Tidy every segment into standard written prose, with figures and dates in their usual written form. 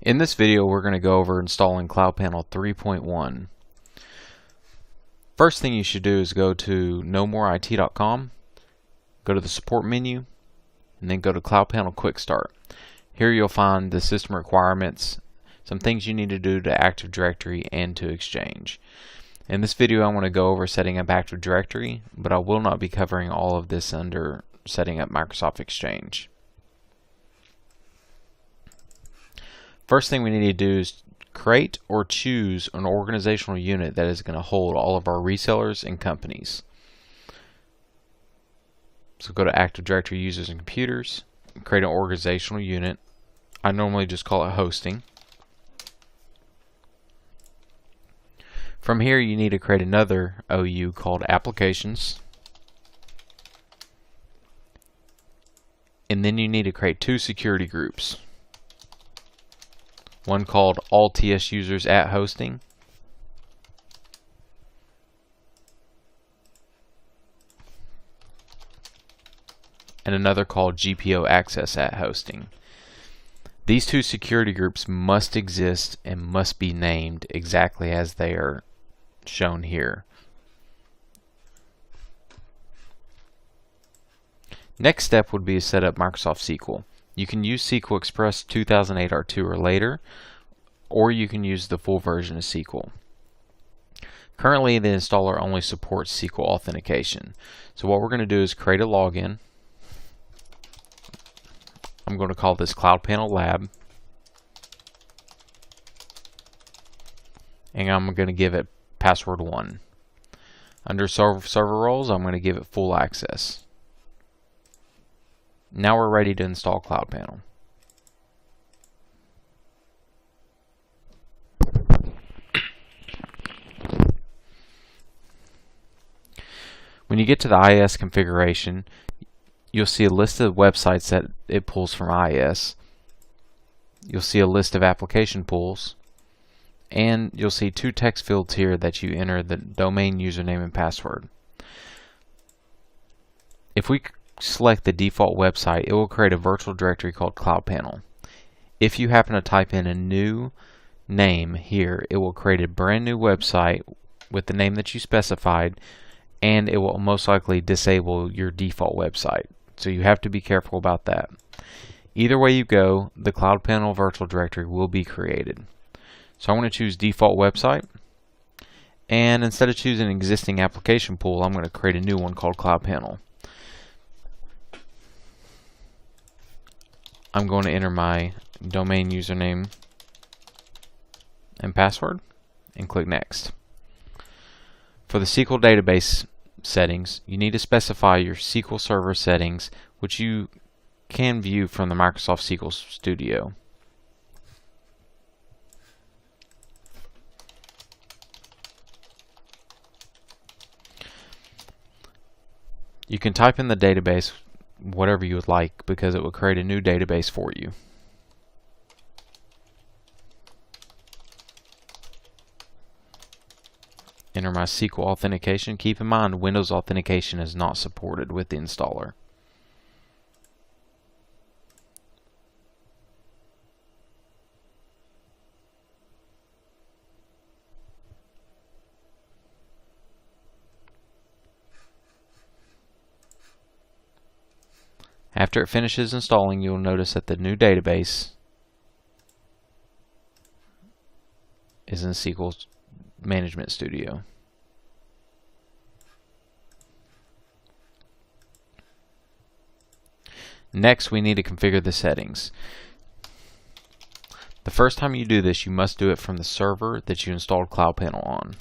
In this video, we're going to go over installing CloudPanel 3.1. First thing you should do is go to nomoreIT.com, go to the support menu, and then go to CloudPanel Quick Start. Here you'll find the system requirements, some things you need to do to Active Directory and to Exchange. In this video, I want to go over setting up Active Directory, but I will not be covering all of this under setting up Microsoft Exchange. First thing we need to do is create or choose an organizational unit that is going to hold all of our resellers and companies. So go to Active Directory Users and Computers, and create an organizational unit. I normally just call it hosting. From here you need to create another OU called Applications. And then you need to create two security groups. One called All TS Users at Hosting, and another called GPO Access at Hosting. These two security groups must exist and must be named exactly as they are shown here. Next step would be to set up Microsoft SQL. You can use SQL Express 2008 R2 or later, or you can use the full version of SQL. Currently, the installer only supports SQL authentication. So what we're going to do is create a login. I'm going to call this CloudPanel Lab, and I'm going to give it password 1. Under server roles, I'm going to give it full access. Now we're ready to install CloudPanel. When you get to the IIS configuration, you'll see a list of websites that it pulls from IIS. You'll see a list of application pools, and you'll see two text fields here that you enter the domain username and password. If we select the default website, it will create a virtual directory called CloudPanel. If you happen to type in a new name here, it will create a brand new website with the name that you specified, and it will most likely disable your default website. So you have to be careful about that. Either way you go, the CloudPanel virtual directory will be created. So I'm going to choose default website, and instead of choosing an existing application pool, I'm going to create a new one called CloudPanel. I'm going to enter my domain username and password and click Next. For the SQL database settings, you need to specify your SQL Server settings, which you can view from the Microsoft SQL Studio. You can type in the database whatever you would like, because it will create a new database for you. Enter my SQL authentication. Keep in mind, Windows authentication is not supported with the installer. After it finishes installing, you'll notice that the new database is in SQL Management Studio. Next, we need to configure the settings. The first time you do this, you must do it from the server that you installed CloudPanel on.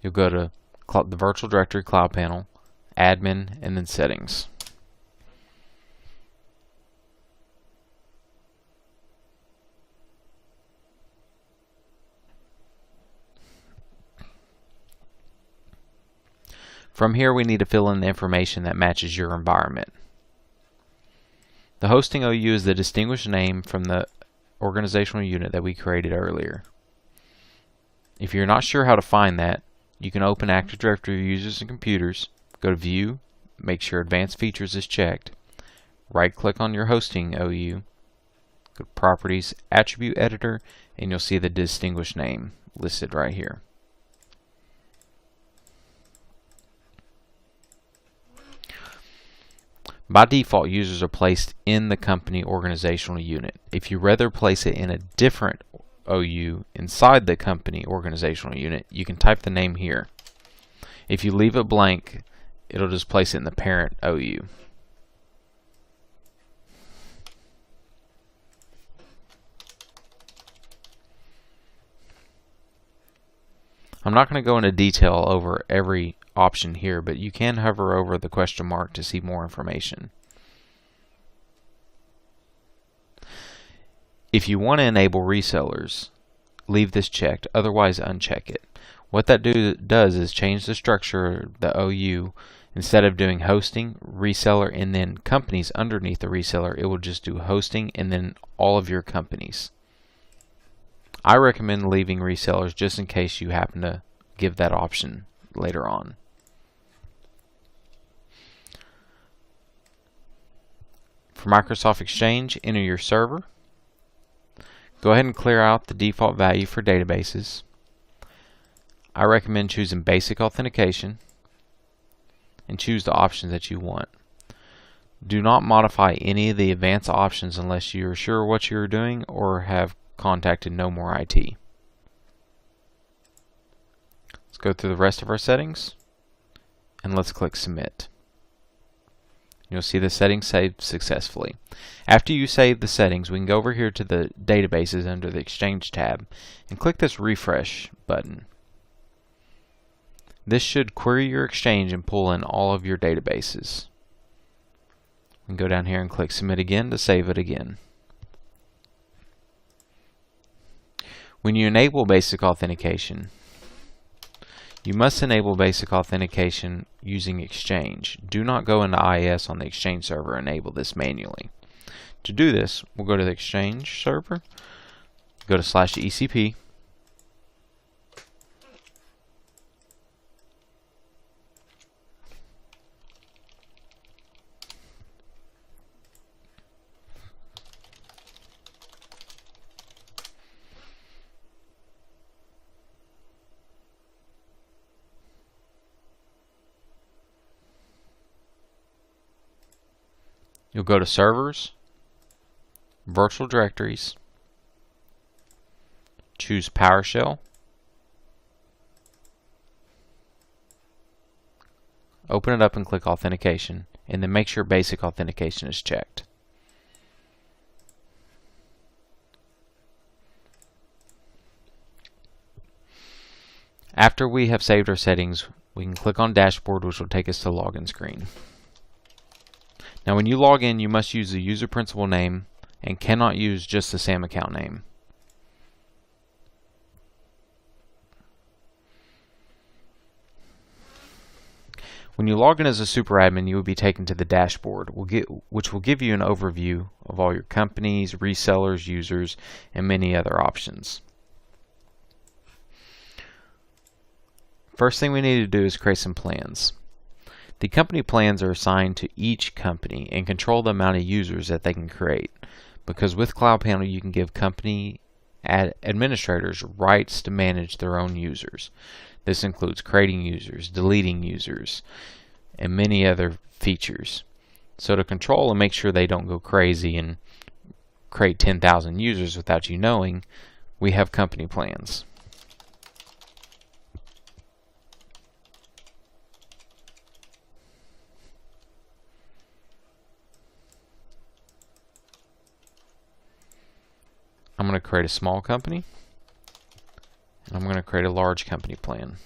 You'll go to the virtual directory CloudPanel, Admin, and then Settings. From here, we need to fill in the information that matches your environment. The hosting OU is the distinguished name from the organizational unit that we created earlier. If you're not sure how to find that, you can open Active Directory Users and Computers, go to View, make sure Advanced Features is checked, right-click on your hosting OU, Go to Properties, Attribute Editor, and you'll see the distinguished name listed right here. By default, users are placed in the company organizational unit. If you rather place it in a different OU inside the company organizational unit, you can type the name here. If you leave it blank, it'll just place it in the parent OU. I'm not going to go into detail over every option here, but you can hover over the question mark to see more information. If you want to enable resellers, leave this checked, otherwise uncheck it. What that does is change the structure of the OU. Instead of doing hosting, reseller, and then companies underneath the reseller, it will just do hosting and then all of your companies. I recommend leaving resellers just in case you happen to give that option later on. For Microsoft Exchange, enter your server. Go ahead and clear out the default value for databases. I recommend choosing basic authentication and choose the options that you want. Do not modify any of the advanced options unless you are sure what you are doing or have contacted No More IT. Let's go through the rest of our settings and let's click Submit. You'll see the settings saved successfully. After you save the settings, we can go over here to the databases under the Exchange tab and click this refresh button. This should query your Exchange and pull in all of your databases. We can go down here and click Submit again to save it again. When you enable basic authentication, you must enable basic authentication using Exchange. Do not go into IIS on the Exchange server and enable this manually. To do this, we'll go to the Exchange server, go to /ECP, you'll go to Servers, Virtual Directories, choose PowerShell, open it up and click Authentication, and then make sure Basic Authentication is checked. After we have saved our settings, we can click on Dashboard, which will take us to Login screen. Now when you log in, you must use the user principal name and cannot use just the SAM account name. When you log in as a super admin, you will be taken to the dashboard, which will give you an overview of all your companies, resellers, users, and many other options. First thing we need to do is create some plans. The company plans are assigned to each company and control the amount of users that they can create. Because with CloudPanel, you can give company administrators rights to manage their own users. This includes creating users, deleting users, and many other features. So to control and make sure they don't go crazy and create 10,000 users without you knowing, we have company plans. I'm going to create a small company, and I'm going to create a large company plan.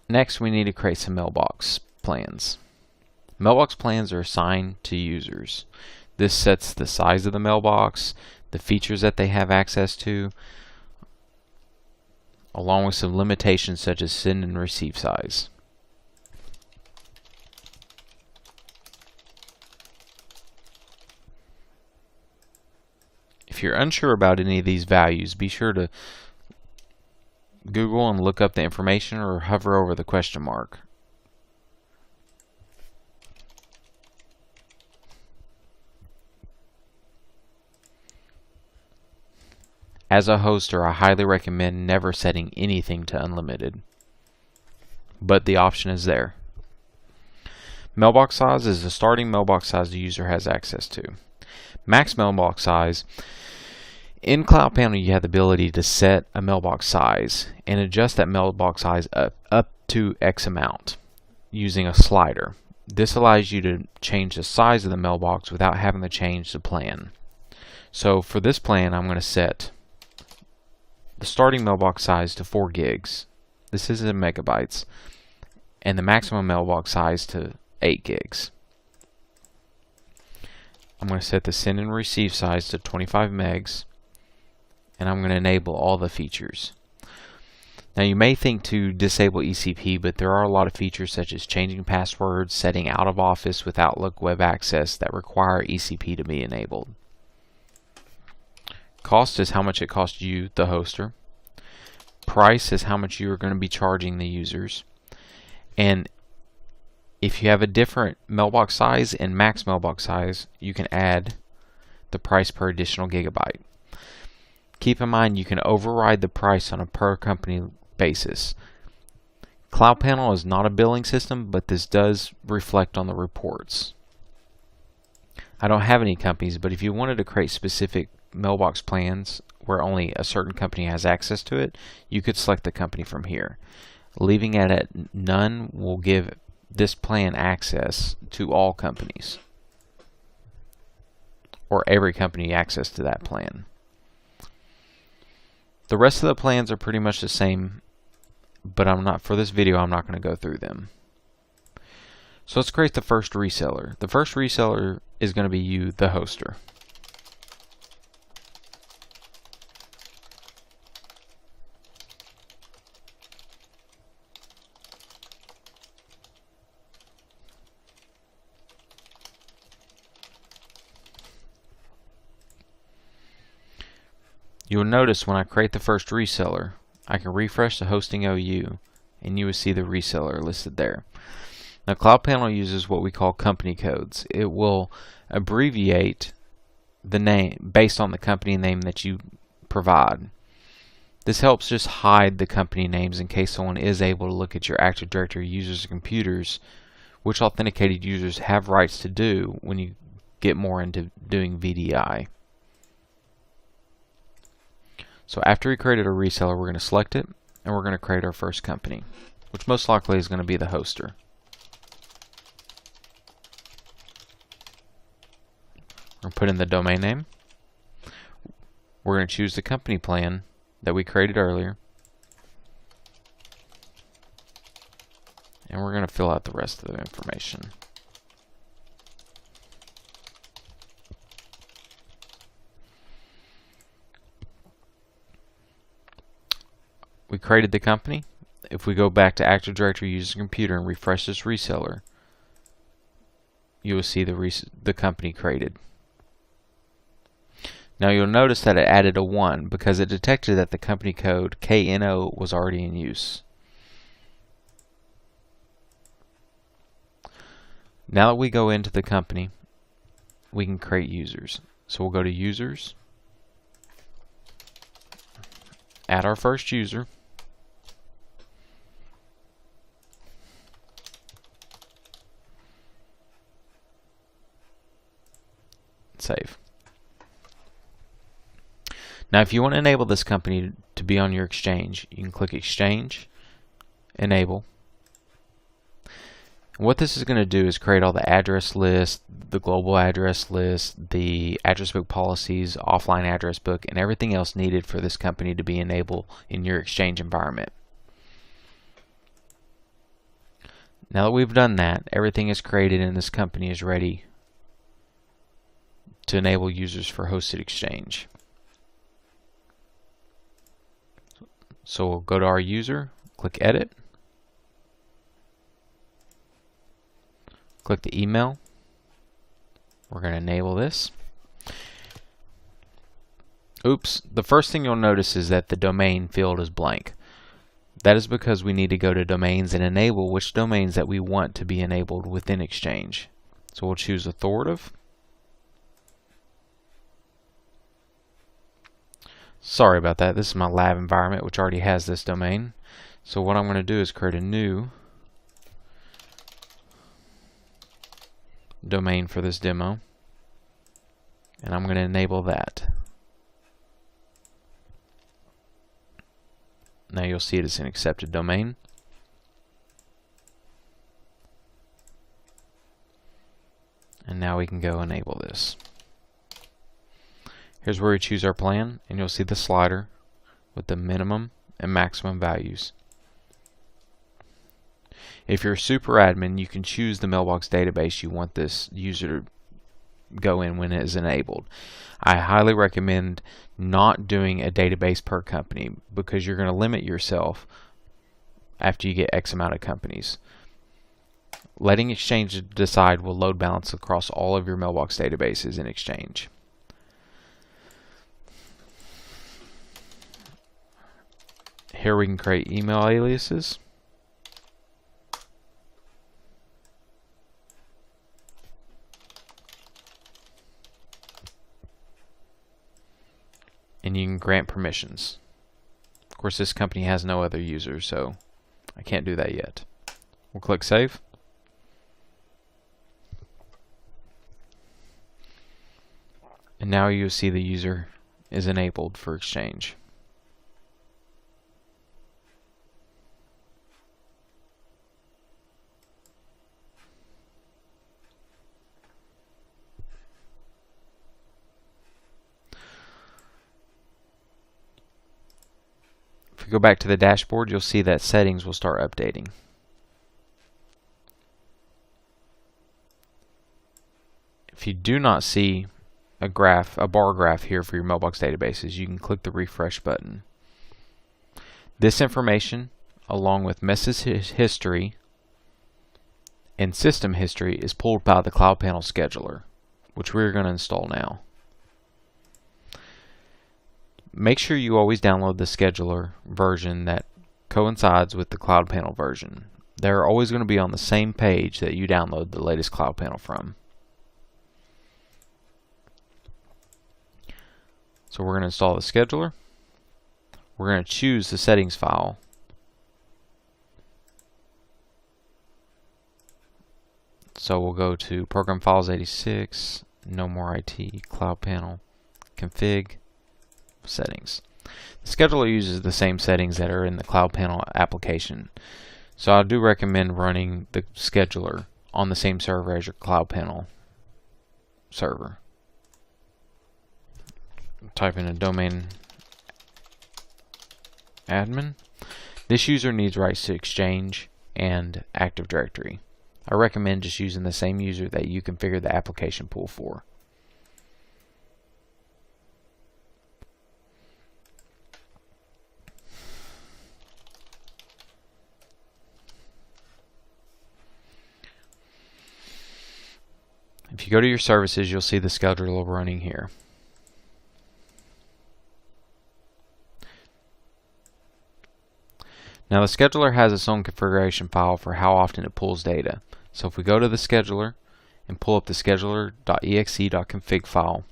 Next, we need to create some mailbox plans. Mailbox plans are assigned to users. This sets the size of the mailbox, the features that they have access to, along with some limitations such as send and receive size. If you're unsure about any of these values, be sure to Google and look up the information or hover over the question mark. As a hoster, I highly recommend never setting anything to unlimited, but the option is there. Mailbox size is the starting mailbox size the user has access to. Max mailbox size. In CloudPanel, you have the ability to set a mailbox size and adjust that mailbox size up to X amount using a slider. This allows you to change the size of the mailbox without having to change the plan. So for this plan, I'm going to set the starting mailbox size to 4 gigs. This is in megabytes. And the maximum mailbox size to 8 gigs. I'm going to set the send and receive size to 25 megs. And I'm going to enable all the features. Now you may think to disable ECP, but there are a lot of features such as changing passwords, setting out of office with Outlook web access that require ECP to be enabled. Cost is how much it costs you, the hoster. Price is how much you are going to be charging the users. And if you have a different mailbox size and max mailbox size, you can add the price per additional gigabyte. Keep in mind you can override the price on a per company basis. CloudPanel is not a billing system, but this does reflect on the reports. I don't have any companies, but if you wanted to create specific mailbox plans where only a certain company has access to it, you could select the company from here. Leaving it at none will give this plan access to all companies, or every company access to that plan. The rest of the plans are pretty much the same, but for this video I'm not going to go through them. So let's create the first reseller. The first reseller is going to be you, the hoster. You will notice when I create the first reseller, I can refresh the hosting OU and you will see the reseller listed there. Now CloudPanel uses what we call company codes. It will abbreviate the name based on the company name that you provide. This helps just hide the company names in case someone is able to look at your Active Directory users and computers, which authenticated users have rights to do when you get more into doing VDI. So after we created a reseller, we're going to select it and we're going to create our first company, which most likely is going to be the hoster. We're going to put in the domain name. We're going to choose the company plan that we created earlier. And we're going to fill out the rest of the information. We created the company. If we go back to Active Directory User Computer and refresh this reseller, you will see the company created. Now you'll notice that it added a 1 because it detected that the company code KNO was already in use. Now that we go into the company, we can create users. So we'll go to Users, add our first user, save. Now if you want to enable this company to be on your exchange, you can click Exchange, Enable. What this is going to do is create all the address list, the global address list, the address book policies, offline address book, and everything else needed for this company to be enabled in your exchange environment. Now that we've done that, everything is created and this company is ready to enable users for hosted exchange. So we'll go to our user, click Edit, click the email. We're going to enable this. Oops, the first thing you'll notice is that the domain field is blank. That is because we need to go to domains and enable which domains that we want to be enabled within Exchange. So we'll choose authoritative. Sorry about that, this is my lab environment which already has this domain. So what I'm going to do is create a new domain for this demo, and I'm going to enable that. Now you'll see it as an accepted domain. And now we can go enable this. Here's where we choose our plan, and you'll see the slider with the minimum and maximum values. If you're a super admin, you can choose the mailbox database you want this user to go in when it is enabled. I highly recommend not doing a database per company because you're going to limit yourself after you get X amount of companies. Letting Exchange decide will load balance across all of your mailbox databases in Exchange. Here we can create email aliases. And you can grant permissions. Of course, this company has no other users, so I can't do that yet. We'll click Save. And now you'll see the user is enabled for Exchange. If we go back to the dashboard, you'll see that settings will start updating. If you do not see a bar graph here for your mailbox databases, you can click the refresh button. This information, along with message history and system history, is pulled by the CloudPanel scheduler, which we're going to install now. Make sure you always download the scheduler version that coincides with the CloudPanel version. They're always going to be on the same page that you download the latest CloudPanel from. So we're going to install the scheduler. We're going to choose the settings file. So we'll go to Program Files 86, No More IT, CloudPanel, Config, Settings. The scheduler uses the same settings that are in the CloudPanel application. So I do recommend running the scheduler on the same server as your CloudPanel server. Type in a domain admin. This user needs rights to Exchange and Active Directory. I recommend just using the same user that you configure the application pool for. If you go to your services, you'll see the scheduler running here. Now the scheduler has its own configuration file for how often it pulls data. So if we go to the scheduler and pull up the scheduler.exe.config file,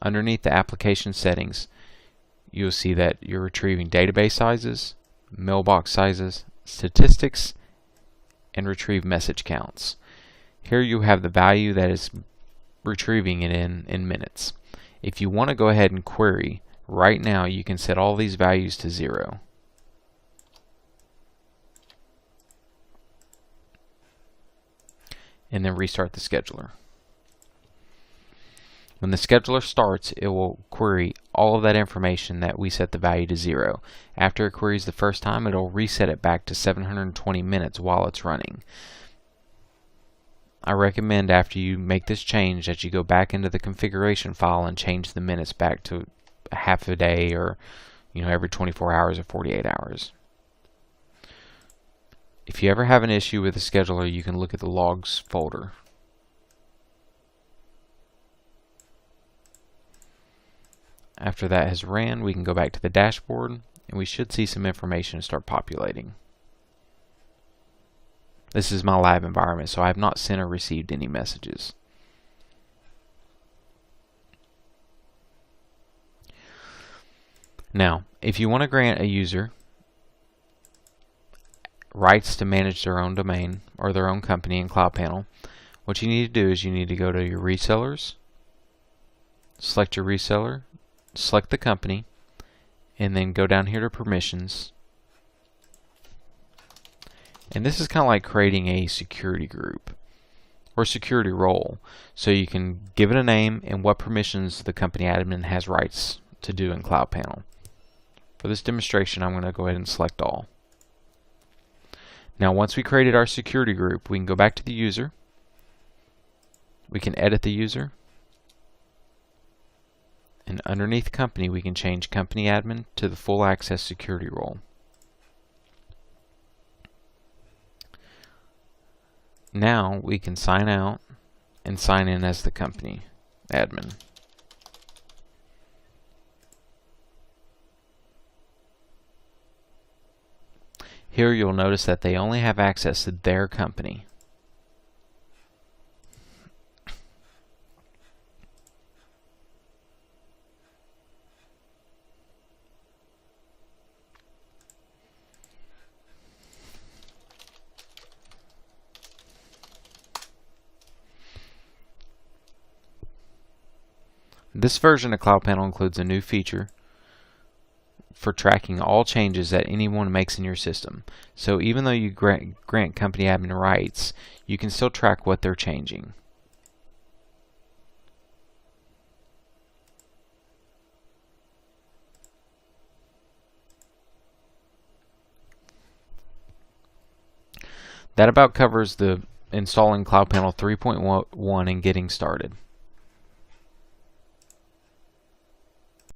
underneath the application settings, you'll see that you're retrieving database sizes, mailbox sizes, statistics, and retrieve message counts. Here you have the value that is retrieving it in minutes. If you want to go ahead and query, right now you can set all these values to 0. And then restart the scheduler. When the scheduler starts, it will query all of that information that we set the value to 0. After it queries the first time, it will reset it back to 720 minutes while it's running. I recommend after you make this change that you go back into the configuration file and change the minutes back to half a day, or every 24 hours or 48 hours. If you ever have an issue with the scheduler, you can look at the logs folder. After that has ran, we can go back to the dashboard and we should see some information start populating. This is my lab environment, so I have not sent or received any messages. Now, if you want to grant a user rights to manage their own domain or their own company in CloudPanel, what you need to do is you need to go to your resellers, select your reseller, select the company, and then go down here to permissions. And this is kind of like creating a security group or security role. So you can give it a name and what permissions the company admin has rights to do in CloudPanel. For this demonstration, I'm going to go ahead and select all. Now, once we created our security group, we can go back to the user. We can edit the user. And underneath company, we can change company admin to the full access security role. Now we can sign out and sign in as the company admin. Here you'll notice that they only have access to their company. This version of CloudPanel includes a new feature for tracking all changes that anyone makes in your system. So even though you grant company admin rights, you can still track what they're changing. That about covers the installing CloudPanel 3.1 and getting started.